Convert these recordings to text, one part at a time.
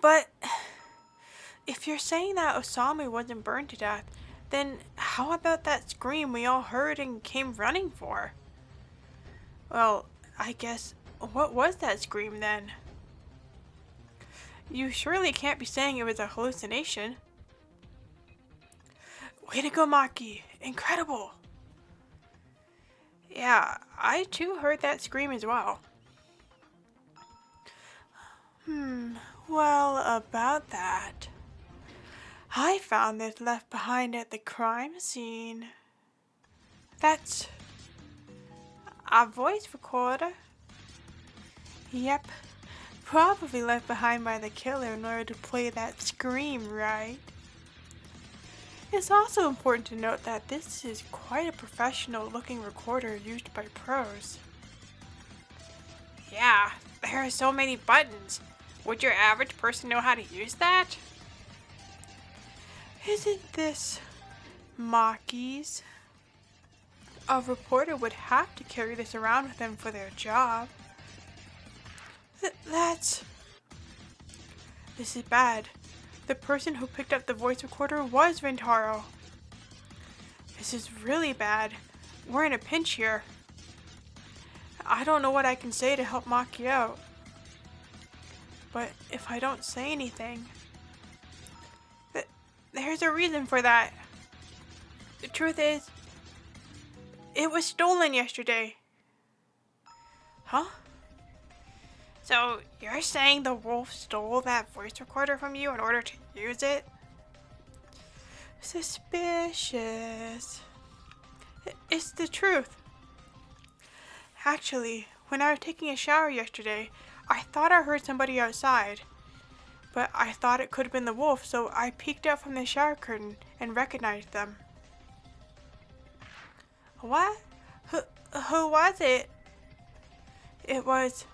But if you're saying that Osamu wasn't burned to death, then how about that scream we all heard and came running for? Well, I guess, what was that scream then? You surely can't be saying it was a hallucination. Way to go, Maki! Incredible! Yeah, I too heard that scream as well. Well, about that. I found this left behind at the crime scene. That's a voice recorder. Yep, probably left behind by the killer in order to play that scream, right? It's also important to note that this is quite a professional looking recorder used by pros. Yeah, there are so many buttons. Would your average person know how to use that? Isn't this Maki's? A reporter would have to carry this around with them for their job. This is bad. The person who picked up the voice recorder was Rentaro. This is really bad. We're in a pinch here. I don't know what I can say to help Maki out. But if I don't say anything, there's a reason for that. The truth is, it was stolen yesterday. Huh? So you're saying the wolf stole that voice recorder from you in order to use it? Suspicious. It's the truth. Actually, when I was taking a shower yesterday, I thought I heard somebody outside. But I thought it could have been the wolf, so I peeked out from the shower curtain and recognized them. What? Who was it? It was...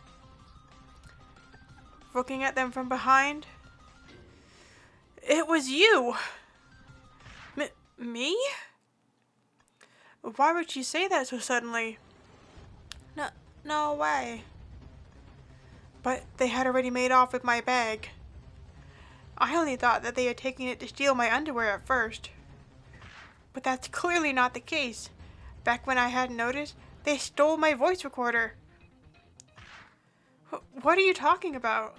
Looking at them from behind. It was you! Me? Why would she say that so suddenly? No way. But they had already made off with my bag. I only thought that they had taken it to steal my underwear at first. But that's clearly not the case. Back when I hadn't noticed, they stole my voice recorder. What are you talking about?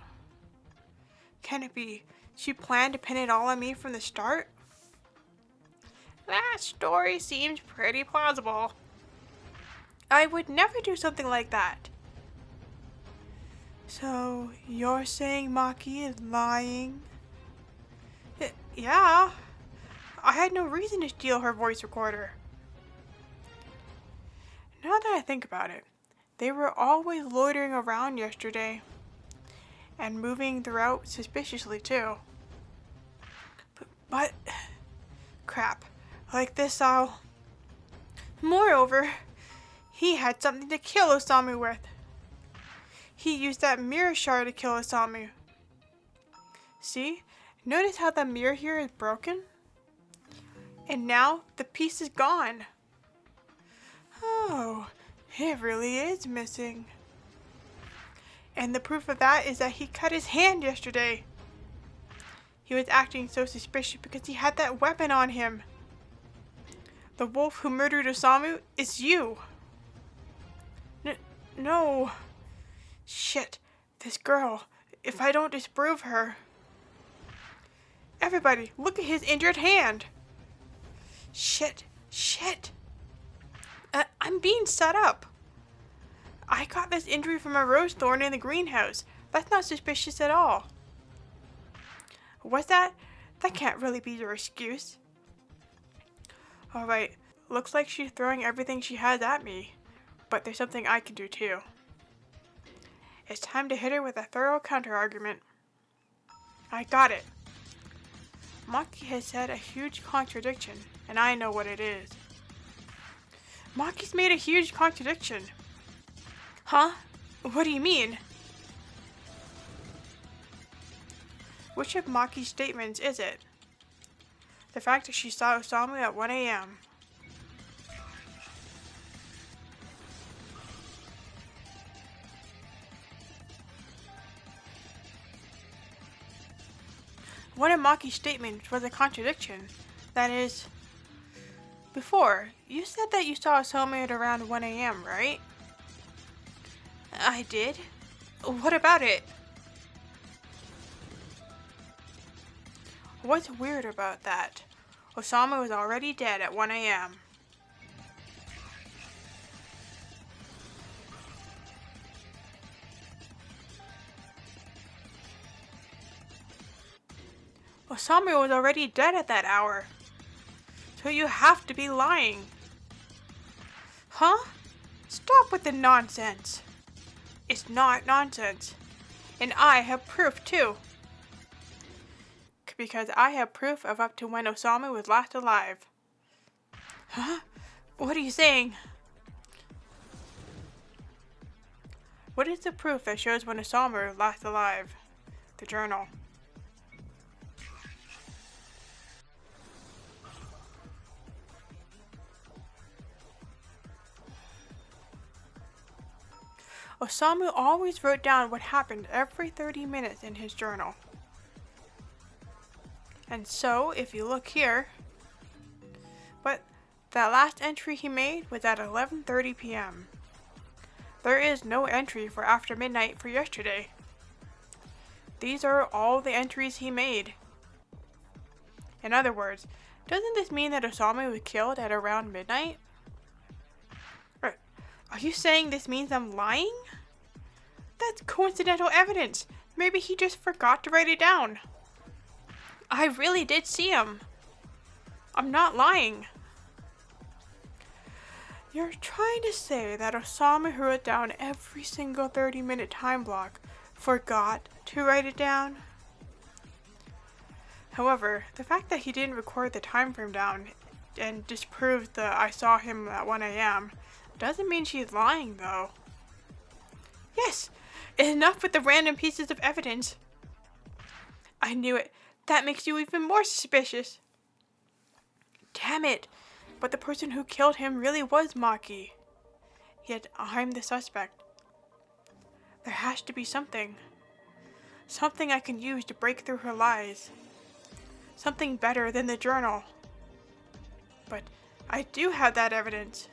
Can it be she planned to pin it all on me from the start? That story seems pretty plausible. I would never do something like that. So, you're saying Maki is lying? Yeah. I had no reason to steal her voice recorder. Now that I think about it, they were always loitering around yesterday. And moving throughout suspiciously too. But crap. Like this Moreover, he had something to kill Osamu with. He used that mirror shard to kill Osamu. See? Notice how the mirror here is broken? And now the piece is gone. Oh, it really is missing. And the proof of that is that he cut his hand yesterday. He was acting so suspicious because he had that weapon on him. The wolf who murdered Osamu is you. No. Shit, this girl. If I don't disprove her. Everybody, look at his injured hand. Shit. I'm being set up. I got this injury from a rose thorn in the greenhouse. That's not suspicious at all. What's that? That can't really be your excuse. Alright, looks like she's throwing everything she has at me. But there's something I can do too. It's time to hit her with a thorough counter-argument. I got it. Maki has said a huge contradiction, and I know what it is. Maki's made a huge contradiction. Huh? What do you mean? Which of Maki's statements is it? The fact that she saw Osamu at 1 a.m. One of Maki's statements was a contradiction. That is, before, you said that you saw Osamu at around 1 a.m., right? I did. What about it? What's weird about that? Osamu was already dead at 1 a.m. Osamu was already dead at that hour. So you have to be lying. Huh? Stop with the nonsense. It's not nonsense. And I have proof too. Because I have proof of up to when Osamu was last alive. Huh? What are you saying? What is the proof that shows when Osamu was last alive? The journal. Osamu always wrote down what happened every 30 minutes in his journal. And so, if you look here, but that last entry he made was at 11:30 p.m. There is no entry for after midnight for yesterday. These are all the entries he made. In other words, doesn't this mean that Osamu was killed at around midnight? Are you saying this means I'm lying? That's coincidental evidence. Maybe he just forgot to write it down. I really did see him. I'm not lying. You're trying to say that Osamu, who wrote down every single 30-minute time block, forgot to write it down? However, the fact that he didn't record the time frame down and disproves the I saw him at 1 a.m. doesn't mean she's lying, though. Yes, enough with the random pieces of evidence. I knew it. That makes you even more suspicious. Damn it, but the person who killed him really was Maki. Yet I'm the suspect. There has to be something. Something I can use to break through her lies. Something better than the journal. But I do have that evidence.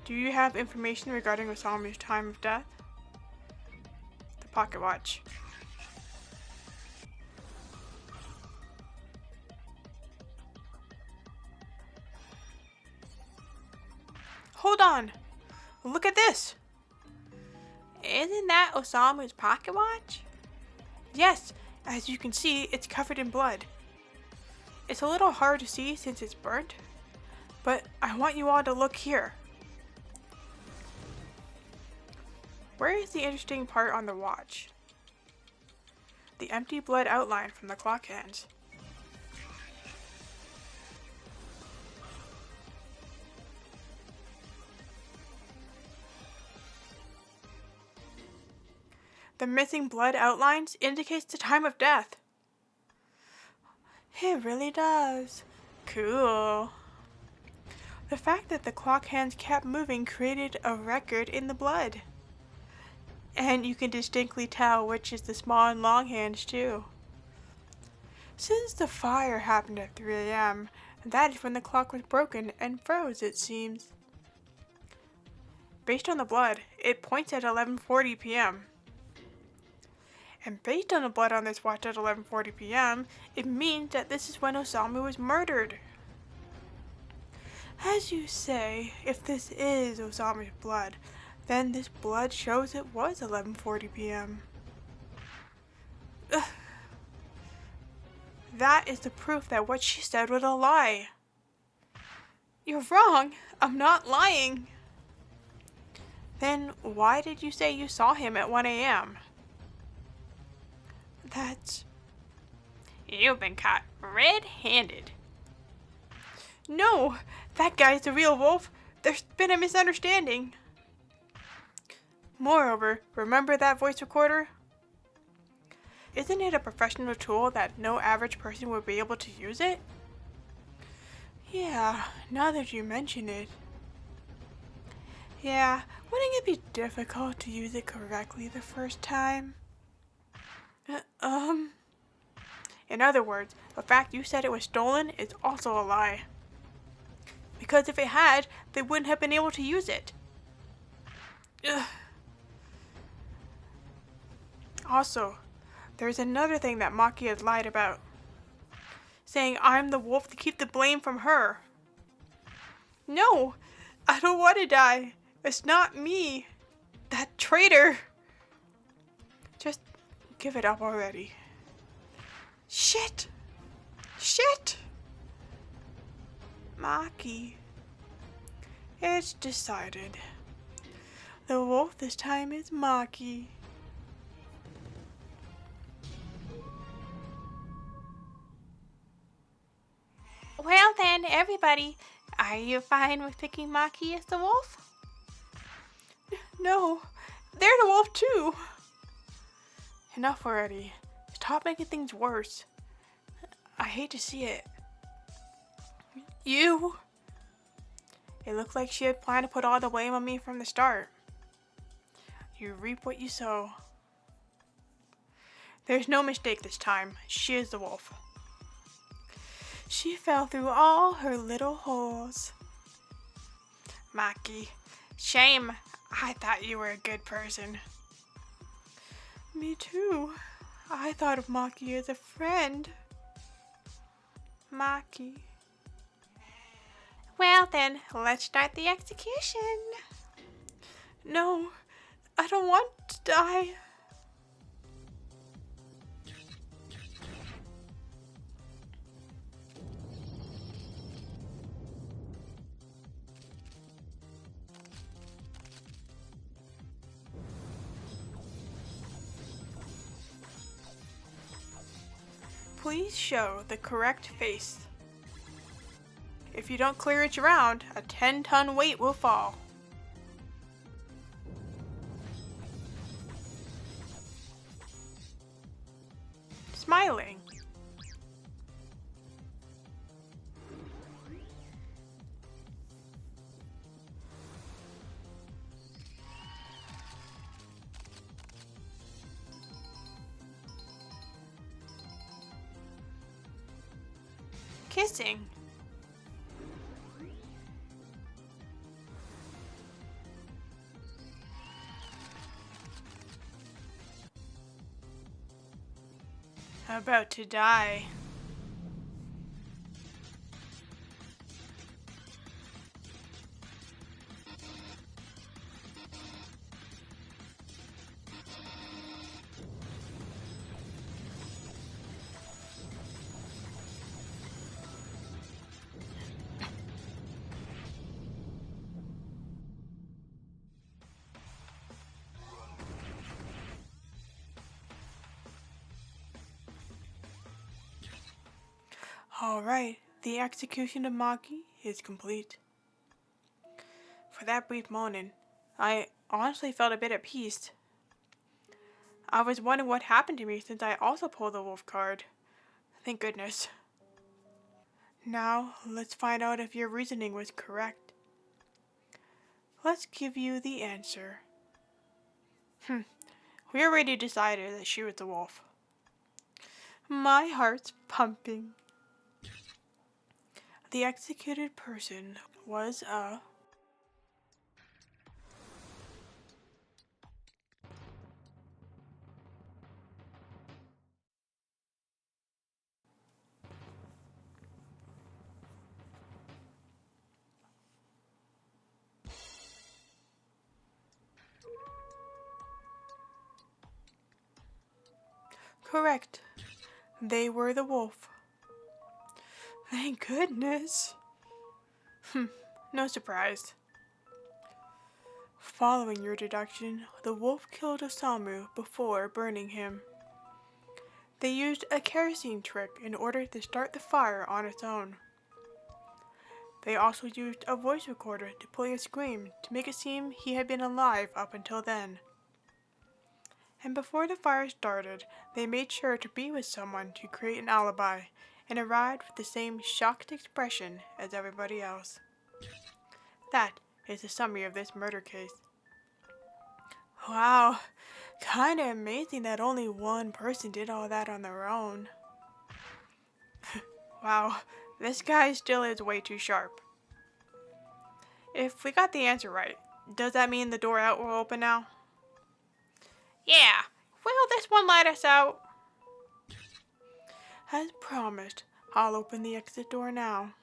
Do you have information regarding Osamu's time of death? The pocket watch. Hold on! Look at this! Isn't that Osamu's pocket watch? Yes, as you can see, it's covered in blood. It's a little hard to see since it's burnt, but I want you all to look here. Where is the interesting part on the watch? The empty blood outline from the clock hands. The missing blood outlines indicates the time of death. It really does. Cool. The fact that the clock hands kept moving created a record in the blood. And you can distinctly tell which is the small and long hands too. Since the fire happened at 3 a.m., that is when the clock was broken and froze, it seems. Based on the blood, it points at 11:40 p.m. And based on the blood on this watch at 11:40 p.m., it means that this is when Osamu was murdered. As you say, if this is Osamu's blood, then this blood shows it was 11:40 p.m. Ugh. That is the proof that what she said was a lie. You're wrong. I'm not lying. Then why did you say you saw him at 1 a.m.? That's... You've been caught red-handed. No, that guy's the real wolf. There's been a misunderstanding. Moreover, remember that voice recorder? Isn't it a professional tool that no average person would be able to use it? Yeah, now that you mention it. Yeah, wouldn't it be difficult to use it correctly the first time? Um, in other words, the fact you said it was stolen is also a lie. Because if it had, they wouldn't have been able to use it. Ugh. Also, there's another thing that Maki has lied about. Saying I'm the wolf to keep the blame from her. No, I don't want to die. It's not me. That traitor. Just give it up already. Shit. Shit. Maki. It's decided. The wolf this time is Maki. Well then, everybody, are you fine with picking Maki as the wolf? No, they're the wolf too. Enough already. Stop making things worse. I hate to see it. You. It looked like she had planned to put all the blame on me from the start. You reap what you sow. There's no mistake this time. She is the wolf. She fell through all her little holes. Maki, shame. I thought you were a good person. Me too. I thought of Maki as a friend. Maki. Well then, let's start the execution. No, I don't want to die. Please show the correct face. If you don't clear each round, a 10-ton weight will fall. Smiling. Kissing. About to die. Alright, the execution of Maki is complete. For that brief moment, I honestly felt a bit at peace. I was wondering what happened to me since I also pulled the wolf card. Thank goodness. Now, let's find out if your reasoning was correct. Let's give you the answer. We already decided that she was the wolf. My heart's pumping. The executed person was a... Correct. They were the wolf. Thank goodness. No surprise. Following your deduction, the wolf killed Osamu before burning him. They used a kerosene trick in order to start the fire on its own. They also used a voice recorder to play a scream to make it seem he had been alive up until then. And before the fire started, they made sure to be with someone to create an alibi and arrived with the same shocked expression as everybody else. That is the summary of this murder case. Wow, kinda amazing that only one person did all that on their own. Wow, this guy still is way too sharp. If we got the answer right, does that mean the door out will open now? Yeah, will this one let us out? As promised, I'll open the exit door now.